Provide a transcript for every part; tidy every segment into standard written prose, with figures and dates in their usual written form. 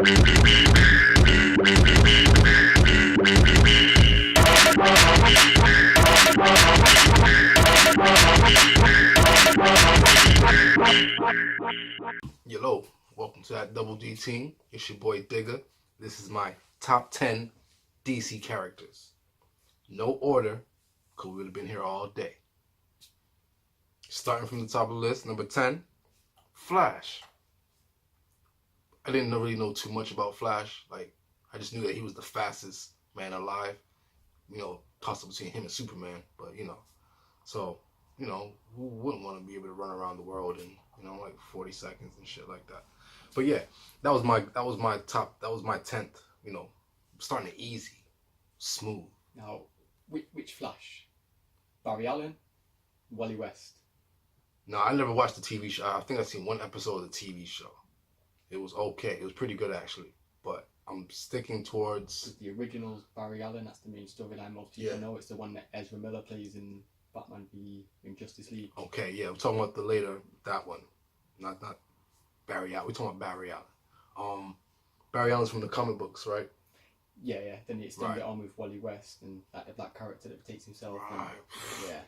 Hello, welcome to that Double D team. It's your boy DIGA. This is my top 10 DC characters. No order, because we would have been here all day. Starting from the top of the list, number 10, Flash. I didn't really know too much about Flash. I just knew that he was the fastest man alive. Toss up between him and Superman. But, so, who wouldn't want to be able to run around the world in, 40 seconds and shit like that. But yeah, that was my 10th, starting it easy, smooth. Now, which Flash? Barry Allen? Wally West? No, I never watched the TV show. I think I've seen one episode of the TV show. It was okay. It was pretty good, actually. But I'm sticking towards... The original Barry Allen, that's the main storyline most people know. It's the one that Ezra Miller plays in Batman v Justice League. Okay, yeah. We're talking about the later, that one. Not Barry Allen. We're talking about Barry Allen. Barry Allen's from the comic books, right? Yeah. Then he extended it on with Wally West and that character that protects himself. Right. Yeah.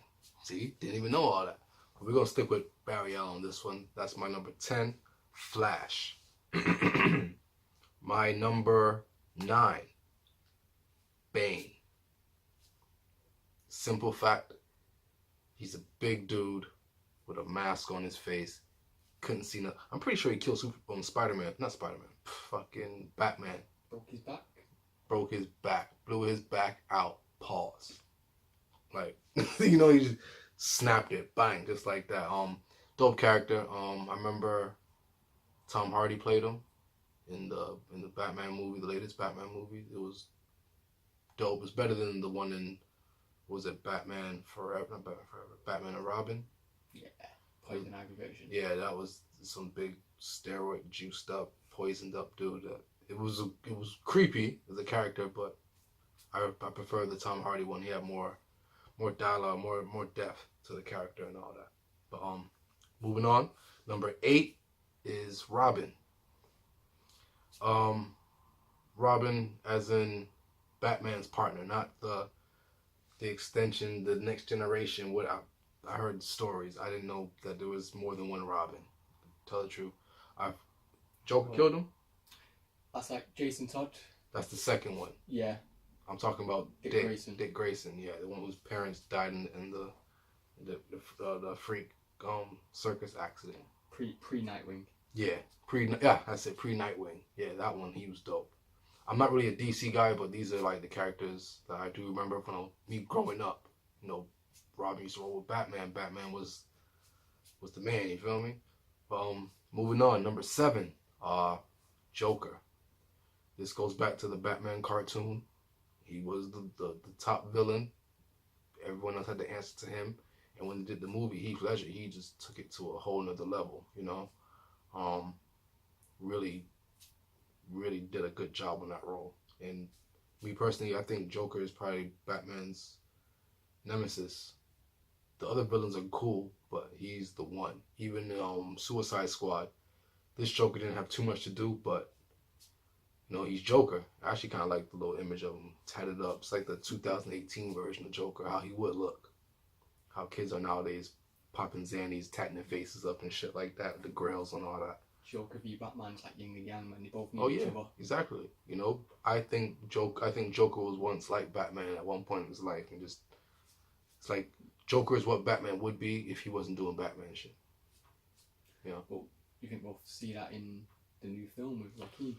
See, didn't even know all that. But we're going to stick with Barry Allen on this one. That's my number 10, Flash. My number 9, Bane. Simple fact, he's a big dude with a mask on his face. Couldn't see nothing. I'm pretty sure he killed Spider-Man. Not Spider-Man. Fucking Batman. Broke his back. Blew his back out. Pause. He just snapped it. Bang. Just like that. Dope character. I remember Tom Hardy played him in the Batman movie, the latest Batman movie. It was dope. It was better than the one in, was it Batman Forever? Not Batman Forever. Batman and Robin. Yeah. Poison Ivy version. Yeah, that was some big steroid juiced up, poisoned up dude. It was creepy as a character, but I prefer the Tom Hardy one. He had more dialogue, more depth to the character and all that. But moving on, number 8 is Robin. Robin as in Batman's partner, not the extension, the next generation. What I heard stories. I didn't know that there was more than one Robin. Tell the truth. Joker killed him? That's like Jason Todd. That's the second one. Yeah. I'm talking about Dick Grayson. Dick Grayson, yeah. The one whose parents died in the freak circus accident. Pre-Nightwing. Yeah. I said pre-Nightwing. Yeah, that one, he was dope. I'm not really a DC guy, but these are like the characters that I do remember from me growing up. Robin used to roll with Batman. Batman was the man, you feel me? Moving on, number 7, Joker. This goes back to the Batman cartoon. He was the top villain. Everyone else had to answer to him. And when they did the movie, Heath Ledger, he just took it to a whole nother level, Really, really did a good job on that role. And me personally, I think Joker is probably Batman's nemesis. The other villains are cool, but he's the one. Even Suicide Squad, this Joker didn't have too much to do, but he's Joker. I actually kind of like the little image of him tatted up. It's like the 2018 version of Joker, how he would look. How kids are nowadays popping Xannies, tatting their faces up and shit like that, the grails and all that. Joker v Batman's like yin and yang, man. They both need each other. Exactly. I think Joker was once like Batman at one point in his life, and it's like Joker is what Batman would be if he wasn't doing Batman shit. Well, you think we'll see that in the new film with Joaquin?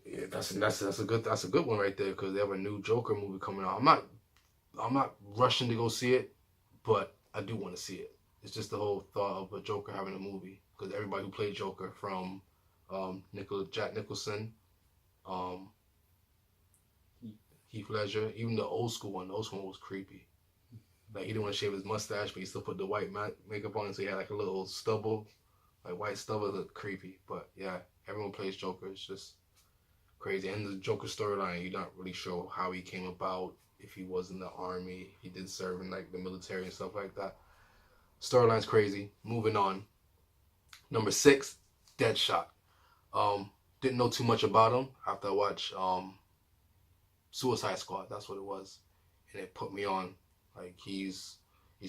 Yeah, that's a good one right there, because they have a new Joker movie coming out. I'm not rushing to go see it, but I do want to see it. It's just the whole thought of a Joker having a movie, because everybody who played Joker, from Jack Nicholson, Heath Ledger, even the old school one was creepy. Like, he didn't want to shave his mustache, but he still put the white makeup on, so he had like a little stubble, like white stubble. Looked creepy. But yeah, everyone plays Joker. It's just crazy. And the Joker storyline, you're not really sure how he came about, if he was in the army, he did serve in like the military and stuff like that. Storyline's crazy. Moving on. Number 6, Deadshot. didn't know too much about him after I watched Suicide Squad. That's what it was, and it put me on. Like he's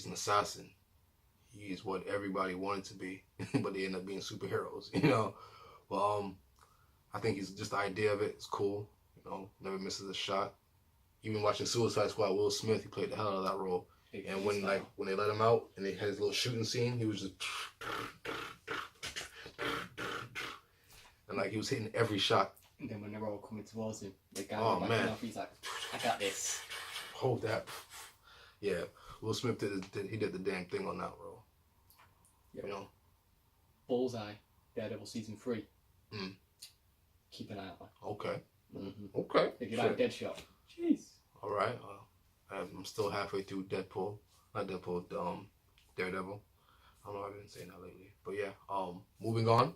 an assassin. He's what everybody wanted to be, but they end up being superheroes. You know, but I think he's just the idea of it is cool. You know, never misses a shot. Even watching Suicide Squad, Will Smith, he played the hell out of that role. And when they let him out and they had his little shooting scene, he was just and like he was hitting every shot. And then when they're all coming towards him, the guy off, he's like, I got this. Hold that. Yeah, Will Smith did the damn thing on that role. Yep. You know, Bullseye, Daredevil season 3. Mm. Keep an eye out. Okay. Mm-hmm. Okay. If you like Deadshot, jeez. All right. I'm still halfway through Deadpool. Not Deadpool. Daredevil. I don't know. I've been saying that lately, but yeah. Moving on.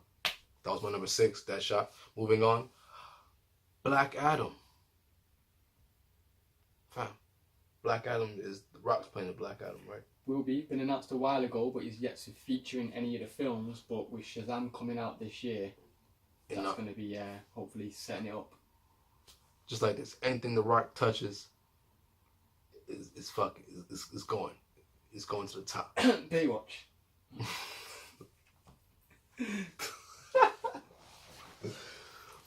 That was my number 6. Deadshot. Moving on. Black Adam. Fam. Black Adam is The Rock's playing the Black Adam, right? Will be. Been announced a while ago, but he's yet to feature in any of the films. But with Shazam coming out this year, that's going to be hopefully setting it up. Just like this, anything The Rock touches is going. It's going to the top. Baywatch.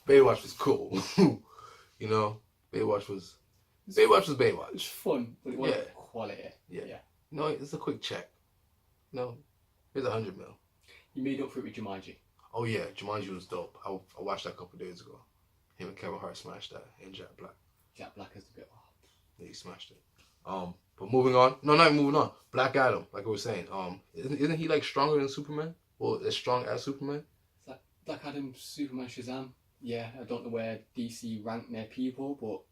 Baywatch was cool. You know, Baywatch was Baywatch. It was fun, but it wasn't quality. Yeah. You know, it's a quick check. You know, here's $100 million. You made up for it with Jumanji. Oh yeah, Jumanji was dope. I watched that a couple days ago. Him and Kevin Hart smashed that, and Jack Black. Jack Black is the bit. Yeah, he smashed it. But moving on. No, not moving on. Black Adam, like I was saying. Isn't he like stronger than Superman? Well, as strong as Superman? It's like Black Adam, Superman, Shazam. Yeah, I don't know where DC ranked their people, but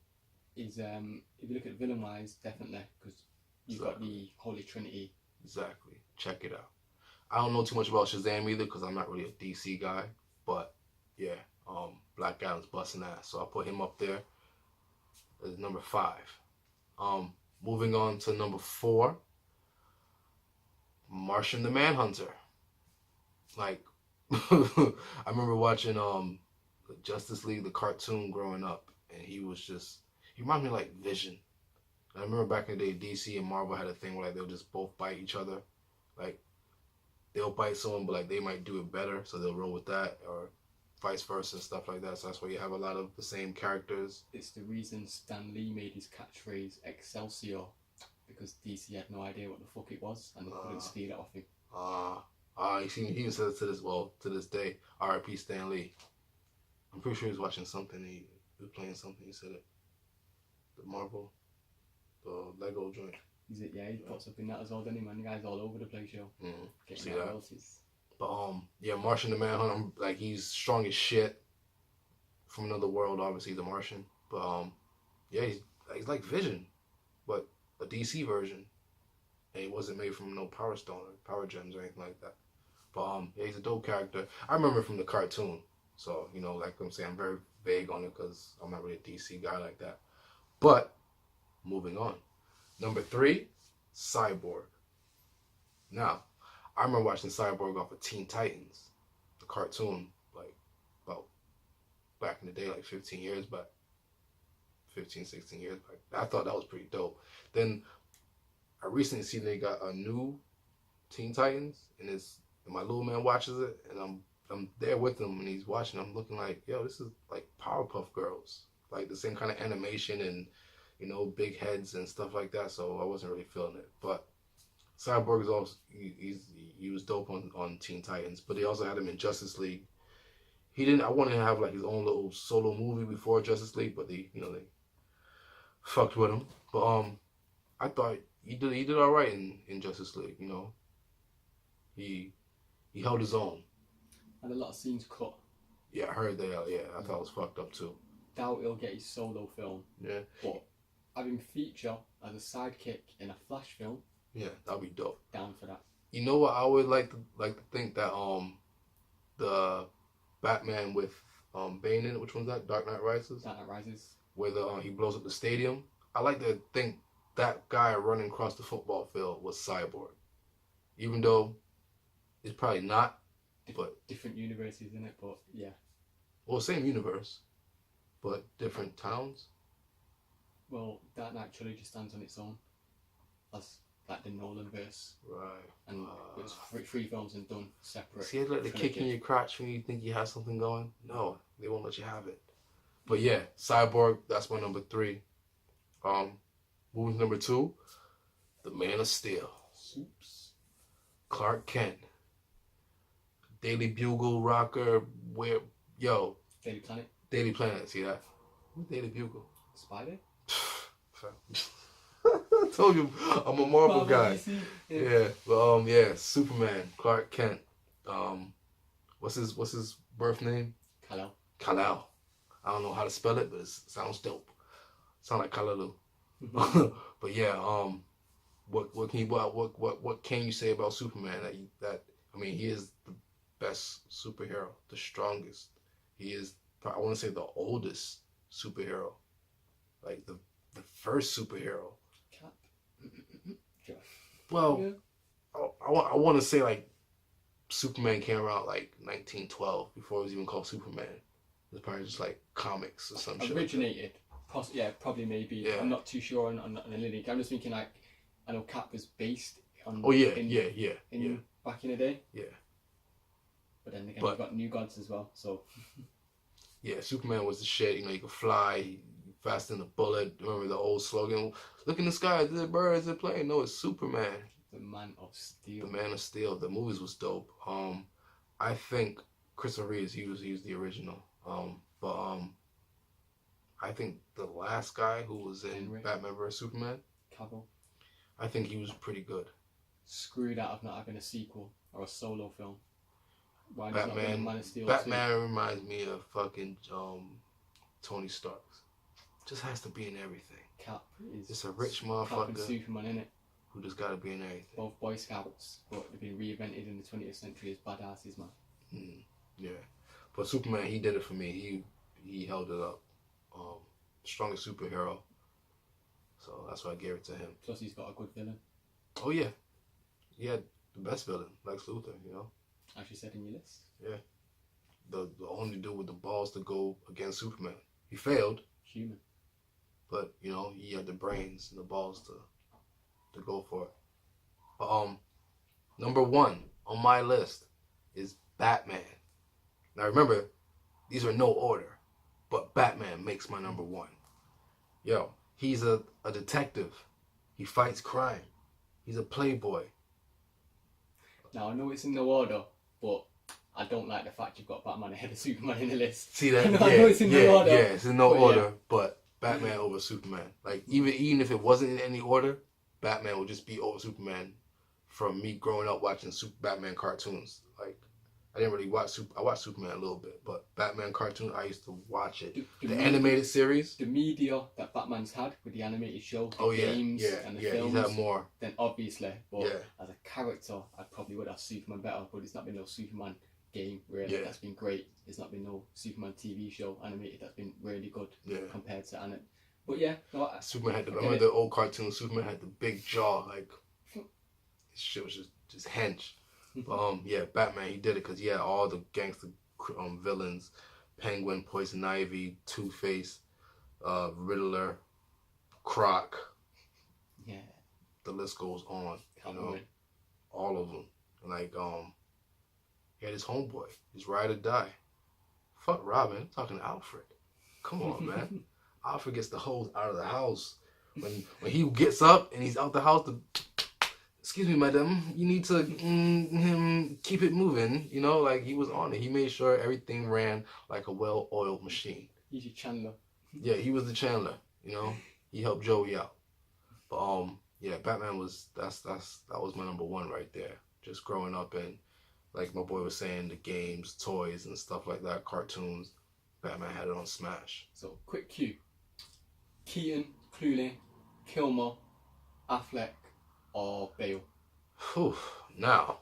is if you look at villain wise, definitely, because you've got the Holy Trinity. Exactly. Check it out. I don't know too much about Shazam either because I'm not really a DC guy, but yeah, Black Adam's busting ass, so I'll put him up there as number 5. Moving on to number 4, Martian the Manhunter. Like, I remember watching Justice League, the cartoon, growing up, and he reminded me of like Vision. And I remember back in the day, DC and Marvel had a thing where like they'll just both bite each other. Like, they'll bite someone, but like they might do it better, so they'll roll with that, or vice versa and stuff like that. So that's why you have a lot of the same characters. It's the reason Stan Lee made his catchphrase Excelsior, because DC had no idea what the fuck it was, and they couldn't steal it off him. He even says to this day, R.I.P. Stan Lee. I'm pretty sure he was watching something. He was playing something. He said it. The Marvel, the Lego joint. Is it? Yeah, he pops up in that as well, doesn't he, man? The guy's all over the place, yo. See that? Royalties. But yeah, Martian the Manhunter, like he's strong as shit. From another world, obviously, the Martian. But yeah, he's like Vision, but a DC version. And he wasn't made from no Power Stone or Power Gems or anything like that. But yeah, he's a dope character. I remember from the cartoon. So, you know, like I'm saying, I'm very vague on it because I'm not really a DC guy like that. But moving on. Number 3, Cyborg. Now, I remember watching Cyborg off of Teen Titans, the cartoon, like about back in the day, like 15 years back. 15, 16 years back. I thought that was pretty dope. Then I recently seen they got a new Teen Titans, and my little man watches it, and I'm there with him, and he's watching. I'm looking like, yo, this is like Powerpuff Girls, like the same kind of animation and, you know, big heads and stuff like that. So I wasn't really feeling it. But Cyborg is also he was dope on Teen Titans, but they also had him in Justice League. I wanted to have like his own little solo movie before Justice League, but they fucked with him. But I thought he did all right in Justice League. You know, he held his own. Had a lot of scenes cut. Yeah, I heard that. Yeah, I thought it was fucked up too. Doubt he'll get his solo film. Yeah. But having feature as a sidekick in a Flash film. Yeah, that'd be dope. Down for that. You know what? I would like to think that the Batman with Bane in it, which one's that? Dark Knight Rises. Dark Knight Rises. Where he blows up the stadium. I like to think that guy running across the football field was Cyborg, even though it's probably not. But different universes in it, but yeah. Well, same universe, but different towns. Well, Dark Knight trilogy stands on its own. That's like the Nolan verse. Right. And it was three films and done separate. See, like the kick in your crotch when you think you have something going. No, they won't let you have it. But yeah, Cyborg. That's my number 3. Movie number 2, The Man of Steel. Soups. Clark Kent. Daily Bugle rocker. Daily Planet. Daily Planet. See that? Daily Bugle. Spider. I told you I'm a Marvel guy. Yeah, but Superman, Clark Kent. What's his birth name? Kal-El. I don't know how to spell it, but it sounds dope. Sound like Kalalu. But yeah, what can you say about Superman he is the best superhero, the strongest. He is, I want to say, the oldest superhero, like the first superhero. Cap. Well, yeah. I want to say like Superman came around like 1912 before it was even called Superman. It's probably just like comics or some shit. Originated. Probably maybe. Yeah. I'm not too sure on the lineage. I'm just thinking like, I know Cap was based on. Oh yeah, Back in the day. Yeah. But then again, you've got New Gods as well. So. Yeah, Superman was the shit. You could fly faster than a bullet. Remember the old slogan? Look in the sky. Is it birds? Is it plane? No, it's Superman. The Man of Steel. The Man of Steel. The movies was dope. I think Christopher Reeves, he was the original. I think the last guy who was in Batman vs Superman, Cavill, I think he was pretty good. Screwed out of not having a sequel or a solo film. Why Batman, not Man of Steel Batman reminds me of fucking Tony Stark. Just has to be in everything. Cap is just a rich Cap motherfucker. and Superman, innit? Who just gotta be in everything. Both Boy Scouts, but they've been reinvented in the 20th century as badasses, man. Yeah, but Superman, he did it for me. He held it up. Strongest superhero. So that's why I gave it to him. Plus, he's got a good villain. Oh yeah, he had the best villain, Lex Luthor. As you said in your list. Yeah. The only dude with the balls to go against Superman. He failed. Human. But he had the brains and the balls to go for it. But number 1 on my list is Batman. Now remember, these are no order, but Batman makes my number 1. He's a detective. He fights crime. He's a playboy. Now I know it's in no order, but I don't like the fact you've got Batman ahead of Superman in the list. See that? I know it's in no order. Yeah, it's in no order, but Batman over Superman. Like even if it wasn't in any order, Batman would just be over Superman. From me growing up watching Batman cartoons, like I didn't really watch I watched Superman a little bit, but Batman cartoon I used to watch it. The animated series, the media that Batman's had with the animated show, the games and the films. He's had more. Then obviously, but as a character, I probably would have Superman better. But it's not been no Superman game really. That's been great. It's not been no Superman TV show animated that's been really good compared to Anna. But Superman had remember the old cartoon. Superman had the big jaw, like his shit was just hench. But Batman, he did it because he had all the gangster villains: Penguin, Poison Ivy, Two-Face, Riddler, Croc. Yeah. The list goes on. All of them. Like he had his homeboy, his ride or die. Fuck Robin, I'm talking to Alfred. Come on, man. Alfred gets the hose out of the house. When he gets up and he's out the house, excuse me, madam, you need to keep it moving. Like he was on it. He made sure everything ran like a well-oiled machine. He's your Chandler. Yeah, he was the Chandler. He helped Joey out. But Batman was that was my number 1 right there. Just growing up and like my boy was saying, the games, toys, and stuff like that, cartoons. Batman had it on smash. So quick cue: Keaton, Clooney, Kilmer, Affleck, or Bale? Now,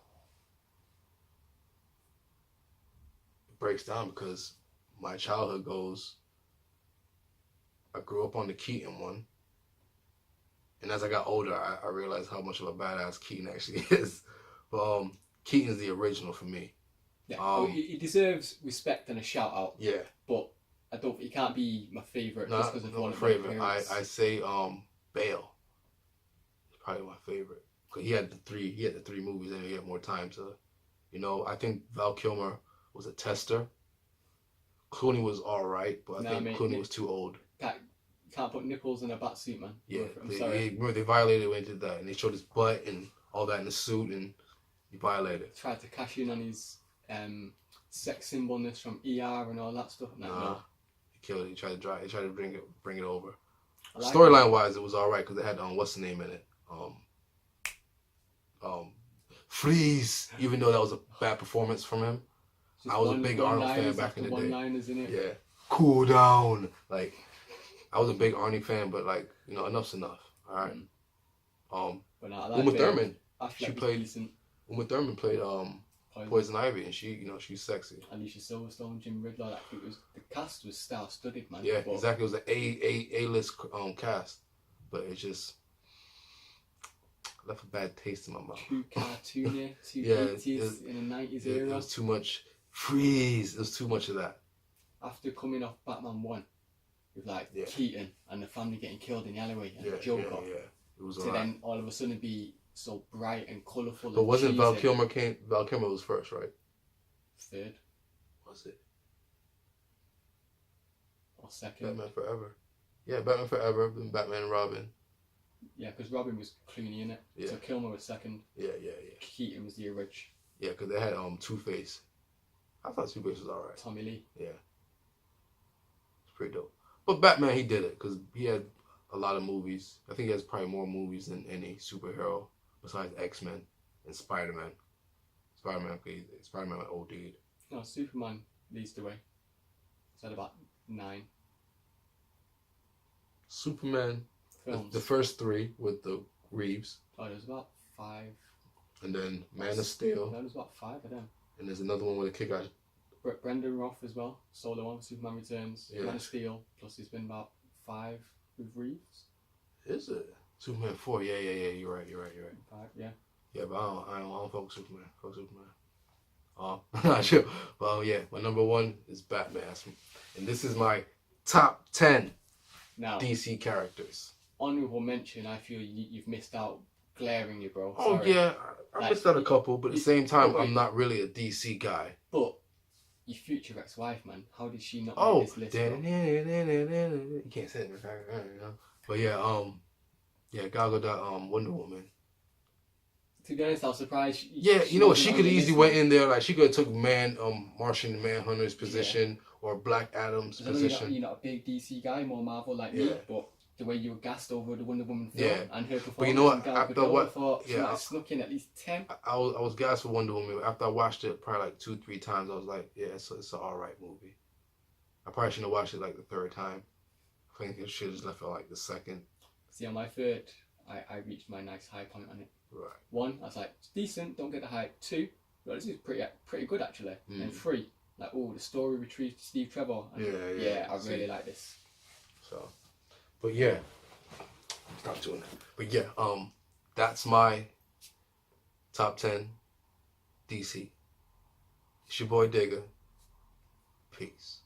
it breaks down because my childhood goes, I grew up on the Keaton one. And as I got older, I realized how much of a badass Keaton actually is. But Keaton's the original for me. Yeah, he deserves respect and a shout out. Yeah, but I don't. He can't be my favorite just because of one of my favorite. I say Bale. He's probably my favorite because he had the three movies and he had more time to, I think Val Kilmer was a tester. Clooney was all right, but I think Clooney was too old. Can't put nipples in a bat suit, man. Yeah, I'm sorry. Remember they violated when they did that, and they showed his butt and all that in the suit, and he violated. Tried to cash in on his sex symbolness from ER and all that stuff. No. He killed it. He tried to bring it over. Like Storyline wise, it was all right because they had what's the name in it? Freeze. Even though that was a bad performance from him, I was a big Arnold fan back in the day. One-liners in it. Yeah, cool down. Like I was a big Arnie fan, but like enough's enough. All right. But no, like Uma Thurman. Decent. Uma Thurman played Poison Ivy, and she's sexy. Alicia Silverstone, Jim Riddler. Like the cast was star-studded, man. Yeah, exactly. It was an A-list cast, but it just left a bad taste in my mouth. Too cartoony, too 80s in a 90s era. It was too much freeze. It was too much of that. After coming off Batman 1, with Keaton and the family getting killed in the alleyway and the Joker, it was then all of a sudden be so bright and colourful. But wasn't Val Kilmer Val Kilmer was first, right? Third. Was it? Or second? Batman Forever. Yeah, Batman Forever, then Batman and Robin. Yeah, because Robin was Clooney in it. Yeah. So Kilmer was second. Yeah. Keaton was the original. Yeah, because they had Two-Face. I thought Two-Face was alright. Tommy Lee. Yeah. It's pretty dope. But Batman, he did it because he had a lot of movies. I think he has probably more movies than any superhero besides X-Men and Spider-Man. Spider-Man OD'd. No, Superman leads the way. It's at about 9. Superman, films. The first 3 with the Reeves. Oh, there's about 5. And then Man of Steel. No, there's about 5 of them. And there's another one with a kick-ass. Brendan Roth as well. Solo one, Superman Returns. Yeah. Man of Steel. Plus there's been about 5 with Reeves. Is it? Superman 4. Yeah. You're right. 5, yeah. Yeah, but I don't fuck with Superman. Fuck Superman. Not sure. Well, yeah, my number 1 is Batman. And this is my top 10 DC characters. Honorable mention, I feel you've missed out glaringly, bro. Oh, sorry. yeah. I missed out a couple, but at the same time, I'm not really a DC guy. But your future ex-wife, man, how did she not make this list? You can't say it. But yeah, Gal Gadot, Wonder Woman. To be honest, I was surprised. Yeah, you know what? She could easily went in there like she could have took Martian Manhunter's position or Black Adam's position. You're not a big DC guy, more Marvel like me, but the way you were gassed over the Wonder Woman film and her performance, but you know what? After what, I thought she might have snuck in at least 10. I was gassed for Wonder Woman. After I watched it probably like 2-3 times, I was like, yeah, it's an alright movie. I probably shouldn't have watched it like the 3rd time. I think it should have just left it like the 2nd. See, on my 3rd, I reached my nice high point on it. Right. 1, I was like, it's decent, don't get the hype. 2, well, this is pretty good actually. And 3, like, the story retrieved Steve Trevor. And yeah, I really like this. So, but yeah, stop doing that. But yeah, that's my top 10 DC. It's your boy DIGA. Peace.